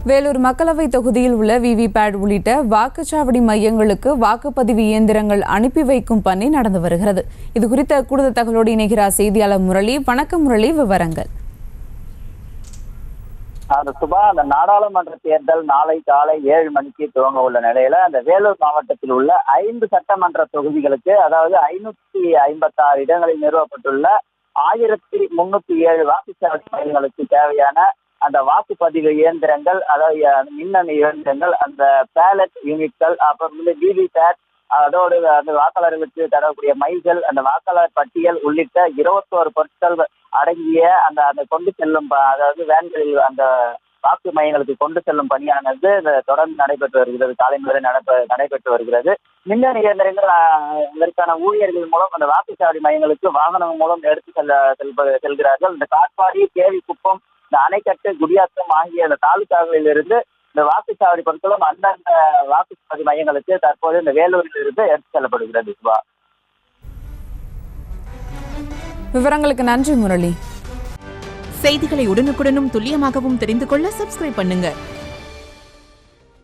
வேலூர் மக்களவை தொகுதியில் உள்ள விவிபேட் உள்ளிட்ட வாக்குச்சாவடி மையங்களுக்கு வாக்குப்பதிவு இயந்திரங்கள் அனுப்பி வைக்கும் பணி நடந்து வருகிறது. இதுகுறித்த கூடுதல் தகவலோடு இணைகிறார் செய்தியாளர் முரளி. வணக்கம் முரளி, விவரங்கள். சுபா, அந்த நாடாளுமன்ற தேர்தல் நாளை காலை 7 மணிக்கு துவங்க உள்ள நிலையில அந்த வேலூர் மாவட்டத்தில் உள்ள 5 சட்டமன்ற தொகுதிகளுக்கு, அதாவது 556 இடங்களில் நிறுவப்பட்டுள்ள 1307 வாக்குச்சாவடி மையங்களுக்கு தேவையான அந்த வாக்குப்பதிவு இயந்திரங்கள், அதாவது மின்னணு இயந்திரங்கள், அந்த பேலட் யூனிட்கள், அப்புறம் விவிபேட், அதோடு அந்த வாக்காளர்களுக்கு தரக்கூடிய மைகள், அந்த வாக்காளர் பட்டியல் உள்ளிட்ட 21 பொருட்கள் அடங்கிய அந்த கொண்டு செல்லும், அதாவது வேன்களில் அந்த வாக்கு மையங்களுக்கு கொண்டு செல்லும் பணியானது தொடர்ந்து நடைபெற்று வருகிறது. காலை முதல் நடைபெற்று வருகிறது. மின்னணு இயந்திரங்கள் இதற்கான ஊழியர்கள் மூலம் அந்த வாக்குச்சாவடி மையங்களுக்கு வாகனம் மூலம் எடுத்து செல்கிறார்கள். இந்த காட்பாடி, கேவிக்குப்பம், இந்த அணைக்கட்டு, குடியாத்தம் ஆகிய அந்த தாலுகாக்களில் இருந்து இந்த வாக்குச்சாவடி பொருட்களும் அந்தந்த வாக்குச்சாவடி மையங்களுக்கு தற்போது இந்த வேலூரில் இருந்து எடுத்து செல்லப்படுகிறது. விவரங்களுக்கு நன்றி முரளி. செய்திகளை உடனுக்குடனும் துல்லியமாகவும் தெரிந்து கொள்ள சப்ஸ்கிரைப் பண்ணுங்க.